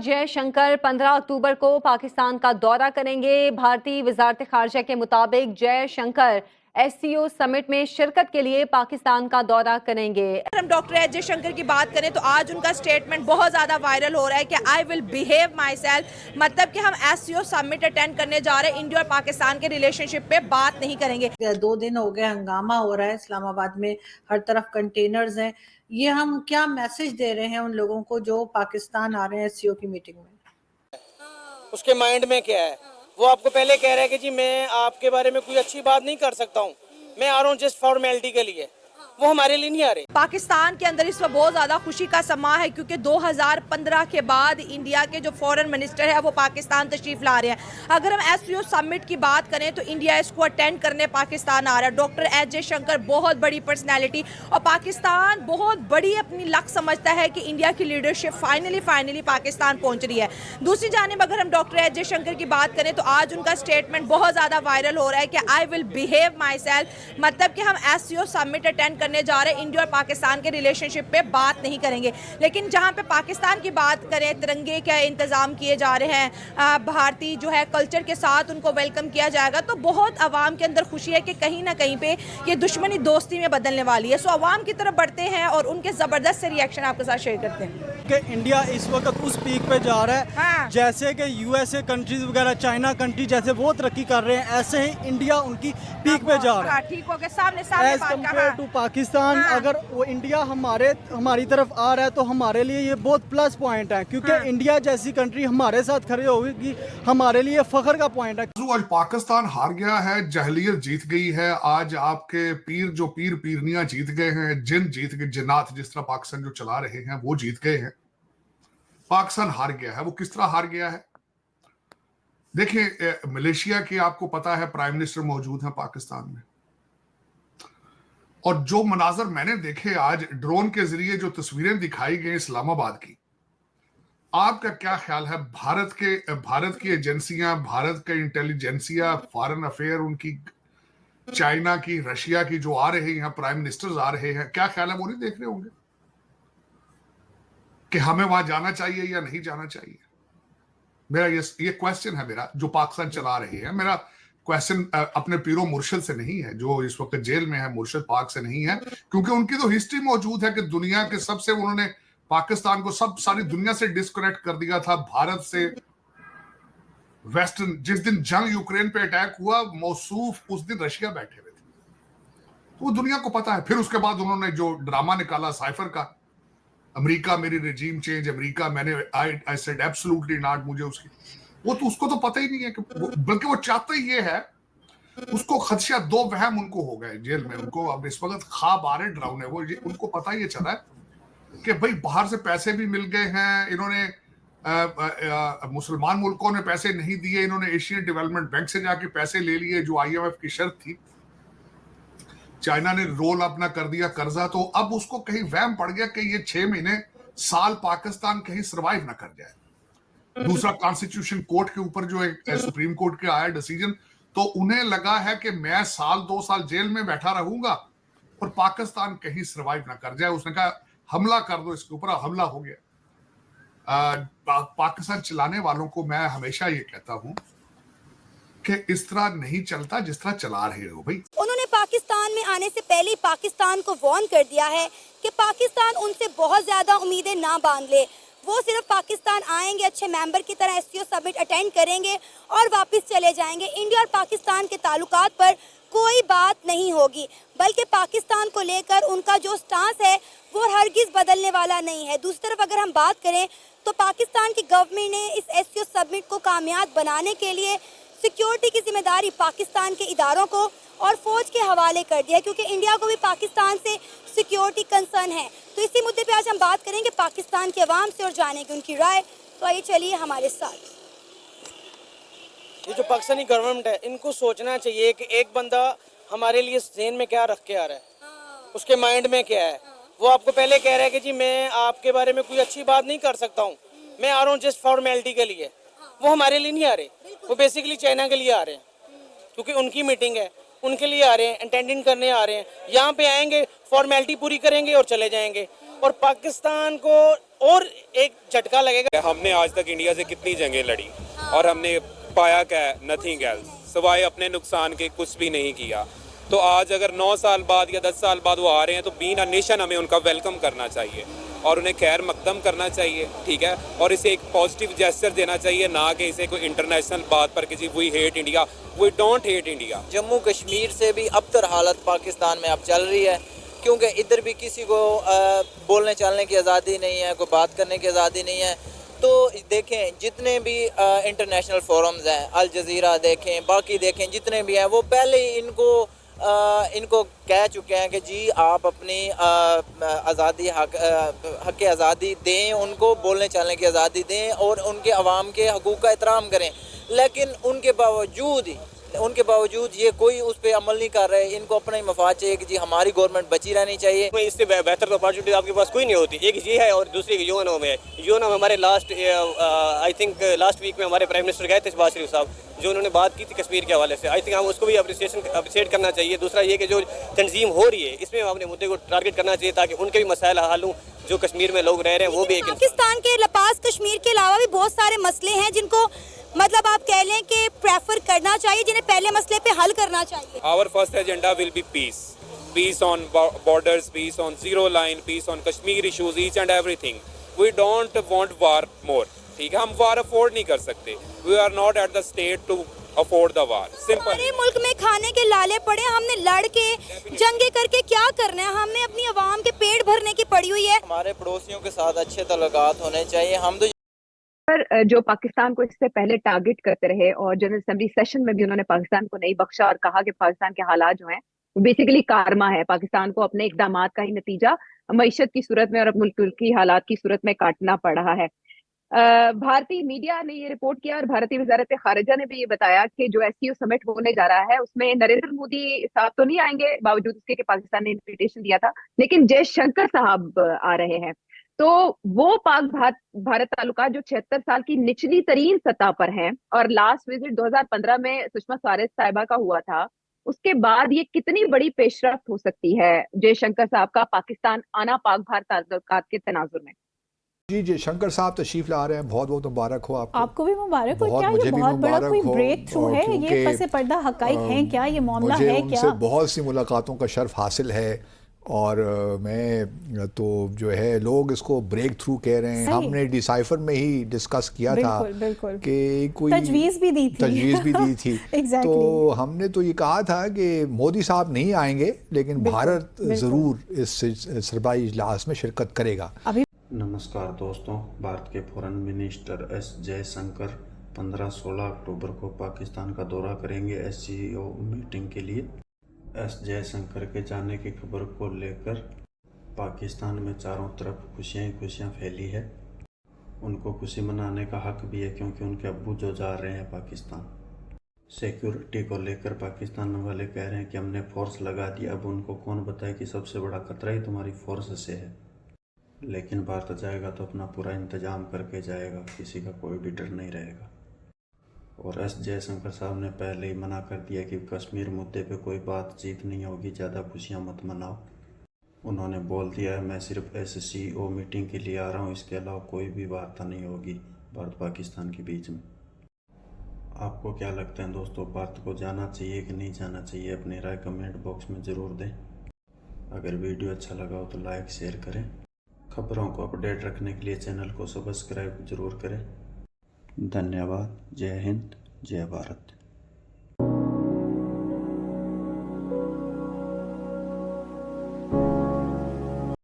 जयशंकर 15 अक्टूबर को पाकिस्तान का दौरा करेंगे। भारतीय वजारत खारजा के मुताबिक जयशंकर एससीओ समिट में शिरकत के लिए पाकिस्तान का दौरा करेंगे। हम डॉक्टर एस जयशंकर की बात करें तो आज उनका स्टेटमेंट बहुत ज़्यादा वायरल हो रहा है कि I will behave my self, मतलब कि हम एससीओ समिट अटेंड करने जा रहे हैं, इंडिया और पाकिस्तान के रिलेशनशिप पे बात नहीं करेंगे। 2 दिन हो गए हंगामा हो रहा है इस्लामाबाद में, हर तरफ कंटेनर्स हैं। ये हम क्या मैसेज दे रहे हैं उन लोगों को जो पाकिस्तान आ रहे हैं एससीओ की मीटिंग में? उसके माइंड में क्या है? वो आपको पहले कह रहा है कि जी मैं आपके बारे में कोई अच्छी बात नहीं कर सकता हूँ, मैं आ रहा हूँ जस्ट फॉर्मेलिटी के लिए। वो हमारे लिए नहीं आ रहे। पाकिस्तान के अंदर इस वक्त बहुत ज़्यादा खुशी का समा है क्योंकि 2015 के बाद इंडिया के जो फॉरेन मिनिस्टर है वो पाकिस्तान तशरीफ ला रहे हैं। अगर हम एससीओ समिट की बात करें तो इंडिया इसको अटेंड करने पाकिस्तान आ रहा है। डॉक्टर एस जयशंकर बहुत बड़ी पर्सनैलिटी और पाकिस्तान बहुत बड़ी अपनी लक समझता है कि इंडिया की लीडरशिप फाइनली पाकिस्तान पहुँच रही है। दूसरी जानिब अगर हम डॉक्टर एस जयशंकर की बात करें तो आज उनका स्टेटमेंट बहुत ज़्यादा वायरल हो रहा है कि I will behave my self, मतलब कि हम एससीओ समिट अटेंड करने जा रहे हैं, इंडिया और पाकिस्तान के रिलेशनशिप पे बात नहीं करेंगे। लेकिन जहां पे पाकिस्तान की बात करें, तिरंगे के इंतजाम किए जा रहे हैं, भारतीय जो है कल्चर के साथ उनको वेलकम किया जाएगा, तो बहुत आवाम के अंदर खुशी है कि कहीं ना कहीं पे ये दुश्मनी दोस्ती में बदलने वाली है। सो आवाम की तरफ बढ़ते हैं और उनके जबरदस्त से रिएक्शन आपके साथ शेयर करते हैं कि इंडिया इस वक्त उस पीक पे जा रहा है। हाँ। जैसे कि यूएसए कंट्रीज वगैरह, चाइना कंट्री जैसे वो तरक्की कर रहे हैं, ऐसे ही इंडिया उनकी पीक पे जा रहा है। ठीक हो गया, सामने एज कम्पेयर टू पाकिस्तान। हाँ। अगर वो इंडिया हमारी तरफ आ रहा है तो हमारे लिए ये बहुत प्लस पॉइंट है, क्योंकि हाँ। इंडिया जैसी कंट्री हमारे साथ खड़ी होगी, हमारे लिए फख्र का पॉइंट है। आज पाकिस्तान हार गया है, जहलियत जीत गई है। आज आपके पीर पीरनियां जीत गए हैं, जिन जीत गए, जिन्नात जिस तरह पाकिस्तान जो चला रहे हैं वो जीत गए हैं। पाकिस्तान हार गया है। वो किस तरह हार गया है? देखिए, मलेशिया के आपको पता है प्राइम मिनिस्टर मौजूद है पाकिस्तान में, और जो मनाजर मैंने देखे आज ड्रोन के जरिए जो तस्वीरें दिखाई गई इस्लामाबाद की, आपका क्या ख्याल है? भारत की एजेंसियां, भारत के इंटेलिजेंसिया, फॉरेन अफेयर उनकी, चाइना की, रशिया की जो आ रहे हैं, प्राइम मिनिस्टर्स आ रहे हैं, क्या ख्याल है वो नहीं देख रहे होंगे कि हमें वहां जाना चाहिए या नहीं जाना चाहिए? मेरा ये क्वेश्चन है मेरा, जो पाकिस्तान चला रहे हैं। मेरा क्वेश्चन अपने पीरो मुर्शिद से नहीं है जो इस वक्त जेल में है, मुर्शिद पाक से नहीं है, क्योंकि उनकी तो हिस्ट्री मौजूद है कि दुनिया के सबसे उन्होंने पाकिस्तान को सारी दुनिया से डिस्कनेक्ट कर दिया था, भारत से, वेस्टर्न। जिस दिन जंग यूक्रेन पे अटैक हुआ, मौसूफ उस दिन रशिया बैठे हुए थे, तो वो दुनिया को पता है। फिर उसके बाद उन्होंने जो ड्रामा निकाला साइफर का, अमेरिका मेरी रेजिम चेंज, अमेरिका मैंने आई सेड एब्सोल्युटली नॉट, मुझे उसकी वो तो उसको तो पता ही नहीं है कि बल्कि वो चाहता ही ये है, उसको खदशा, दो वहम उनको हो गए जेल में। उनको अब इस वक्त ख्वाब आ रहे डरावने, वो उनको पता ये चला है कि भाई बाहर से पैसे भी मिल गए हैं, इन्होंने मुसलमान मुल्कों ने पैसे नहीं दिए, इन्होंने एशियन डेवलपमेंट बैंक से जाके पैसे ले लिए जो IMF की शर्त थी, चाइना ने रोल अपना कर दिया कर्जा। तो अब उसको कहीं वहम पड़ गया कि ये 6 महीने साल पाकिस्तान कहीं सरवाइव ना कर जाए। दूसरा, कॉन्स्टिट्यूशन कोर्ट के ऊपर जो एक सुप्रीम कोर्ट के आया डिसीजन, तो उन्हें लगा है कि मैं साल 2 साल जेल में बैठा रहूंगा और पाकिस्तान कहीं सरवाइव ना कर जाए। उसने कहा हमला कर दो इसके ऊपर, हमला हो गया। पाकिस्तान चलाने वालों को मैं हमेशा ये कहता हूं कि इस तरह नहीं चलता जिस तरह चला रहे हो भाई। उन्होंने पाकिस्तान में आने से पहले ही पाकिस्तान को वार्न कर दिया है कि पाकिस्तान उनसे बहुत ज्यादा उम्मीदें ना बांध ले। वो सिर्फ पाकिस्तान आएंगे, अच्छे मेंबर की तरह एससीओ समिट अटेंड करेंगे और वापस चले जाएंगे। इंडिया और पाकिस्तान के ताल्लुकात पर कोई बात नहीं होगी, बल्कि पाकिस्तान को लेकर उनका जो स्टांस है वो हरगिज बदलने वाला नहीं है। दूसरी तरफ अगर हम बात करें तो पाकिस्तान की गवर्नमेंट ने इस एससीओ समिट को कामयाब बनाने के लिए सिक्योरिटी की जिम्मेदारी पाकिस्तान के इदारों को और फौज के हवाले कर दिया, क्योंकि इंडिया को भी पाकिस्तान से सिक्योरिटी कंसर्न है। तो इसी मुद्दे पे आज हम बात करेंगे पाकिस्तान के अवाम से और जानेंगे उनकी राय। तो आइए चलिए हमारे साथ। ये जो पाकिस्तानी गवर्नमेंट है, इनको सोचना चाहिए कि एक बंदा हमारे लिए ज़हन में क्या रख के आ रहा है, उसके माइंड में क्या है। वो आपको पहले कह रहा है कि जी मैं आपके बारे में कोई अच्छी बात नहीं कर सकता हूँ, मैं आ रहा हूँ जस्ट फॉर्मेलिटी के लिए। वो हमारे लिए नहीं आ रहे, वो बेसिकली चाइना के लिए आ रहे हैं, क्योंकि उनकी मीटिंग है, उनके लिए आ रहे हैं, अटेंडिंग करने आ रहे हैं। यहाँ पे आएंगे, फॉर्मेलिटी पूरी करेंगे और चले जाएंगे। और पाकिस्तान को और एक झटका लगेगा। हमने आज तक इंडिया से कितनी जंगें लड़ी और हमने पाया क्या है? नथिंग एल्स, सिवाय अपने नुकसान के कुछ भी नहीं किया। तो आज अगर 9 साल बाद या 10 साल बाद वो आ रहे हैं तो बीइंग अ नेशन हमें उनका वेलकम करना चाहिए और उन्हें खैर मकदम करना चाहिए, ठीक है। और इसे एक पॉजिटिव जेस्चर देना चाहिए, ना कि इसे कोई इंटरनेशनल बात पर किसी we hate India, we don't hate India. Jammu Kashmir से भी अबतर हालत पाकिस्तान में अब चल रही है, क्योंकि इधर भी किसी को बोलने चालने की आज़ादी नहीं है, कोई बात करने की आज़ादी नहीं है। तो देखें जितने भी इंटरनेशनल फोरम्स हैं, अल जज़ीरा देखें, बाकी देखें जितने भी हैं, वो पहले ही इनको कह चुके हैं कि जी आप अपनी आज़ादी हक़ आज़ादी दें, उनको बोलने चालने की आज़ादी दें और उनके अवाम के हकूक़ का एहतराम करें। लेकिन उनके बावजूद ये कोई उस पर अमल नहीं कर रहे। इनको अपना ही मफाद चाहिए कि जी हमारी गवर्नमेंट बची रहनी चाहिए। इससे बेहतर तो अपॉर्चुनिटी आपके पास कोई नहीं होती। एक ये है और दूसरी यूएनओ में है। यूएनओ में हमारे आई थिंक लास्ट वीक में हमारे प्राइम मिनिस्टर गए थे शहबाज शरीफ साहब, जो उन्होंने बात की थी कश्मीर के हवाले से। आई थिंक हम उसको भी अप्रिशिएट करना चाहिए। दूसरा ये कि जो तंजीम हो रही है इसमें अपने मुद्दे को टारगेट करना चाहिए ताकि उनके भी मसाइल हल हों, जो कश्मीर में लोग रह रहे हैं वो भी। पाकिस्तान के पास कश्मीर के अलावा भी बहुत सारे मसले हैं जिनको मतलब आप कह लें कि प्रेफर करना चाहिए, जिन्हें पहले मसले पे हल करना चाहिए। Our first agenda will be peace. Peace on borders, peace on zero line, peace on Kashmir issues, each and everything. We don't want war more. ठीक है, हम war afford नहीं कर सकते. We are not at the state to afford the war. Simple. हमारे मुल्क में खाने के लाले पड़े, हमने लड़ के जंगे करके क्या करना है? हमें अपनी आवाम के पेट भरने की पड़ी हुई है। हमारे पड़ोसियों के साथ अच्छे तल्लुकात होने चाहिए। हम तो जो पाकिस्तान को इससे पहले टारगेट करते रहे और जनरल असेंबली सेशन में भी उन्होंने पाकिस्तान को नहीं बख्शा और कहा कि पाकिस्तान के हालात जो हैं वो बेसिकली कारमा है, पाकिस्तान को अपने इकदामात का ही नतीजा मईशत की सूरत में और मुल्क की हालात की सूरत में काटना पड़ रहा है। भारतीय मीडिया ने ये रिपोर्ट किया और भारतीय वजारत खारिजा ने भी ये बताया कि जो एससीओ समिट होने जा रहा है उसमें नरेंद्र मोदी साहब तो नहीं आएंगे, बावजूद इसके कि पाकिस्तान ने इन्विटेशन दिया था, लेकिन जयशंकर साहब आ रहे हैं। तो वो पाक भारत ताल्लुकात जो 76 साल की निचली तरीन सतह पर हैं और लास्ट विजिट 2015 में सुषमा स्वराज साहिबा का हुआ था, उसके बाद ये कितनी बड़ी पेशरफ्त हो सकती है जयशंकर साहब का पाकिस्तान आना पाक भारत ताल्लुकात के तनाजुर में? जी जयशंकर साहब तशरीफ ला रहे हैं, बहुत बहुत मुबारक हो आपको। आपको भी मुबारक हो। क्या ये बहुत बड़ा कोई ब्रेक थ्रू है? ये पसे पर्दा हकाइक हैं क्या? ये मामला है क्या? मुझे बहुत सी मुलाकातों का शर्फ हासिल है और मैं तो जो है लोग इसको ब्रेक थ्रू कह रहे हैं। हमने डिसाइफर में ही डिस्कस किया था कि कोई तजवीज़ भी दी थी exactly. तो हमने तो ये कहा था कि मोदी साहब नहीं आएंगे लेकिन भारत ज़रूर इस सरबराही इजलास में शिरकत करेगा। नमस्कार दोस्तों, भारत के फॉरेन मिनिस्टर एस जयशंकर 15-16 अक्टूबर को पाकिस्तान का दौरा करेंगे एससीओ मीटिंग के लिए। एस जयशंकर के जाने की खबर को लेकर पाकिस्तान में चारों तरफ खुशियां ही खुशियां फैली है। उनको खुशी मनाने का हक भी है क्योंकि उनके अब्बू जो जा रहे हैं पाकिस्तान। सिक्योरिटी को लेकर पाकिस्तान वाले कह रहे हैं कि हमने फोर्स लगा दी, अब उनको कौन बताए कि सबसे बड़ा खतरा ही तुम्हारी फोर्स से है। लेकिन भारत जाएगा तो अपना पूरा इंतजाम करके जाएगा, किसी का कोई भी डर नहीं रहेगा। और एस जयशंकर साहब ने पहले ही मना कर दिया कि कश्मीर मुद्दे पे कोई बातचीत नहीं होगी, ज़्यादा खुशियाँ मत मनाओ। उन्होंने बोल दिया है मैं सिर्फ एससीओ मीटिंग के लिए आ रहा हूँ, इसके अलावा कोई भी वार्ता नहीं होगी भारत पाकिस्तान के बीच में। आपको क्या लगता है दोस्तों, भारत को जाना चाहिए कि नहीं जाना चाहिए? अपनी राय कमेंट बॉक्स में ज़रूर दें। अगर वीडियो अच्छा लगा हो तो लाइक शेयर करें। खबरों को अपडेट रखने के लिए चैनल को सब्सक्राइब जरूर करें। धन्यवाद। जय हिंद, जय भारत।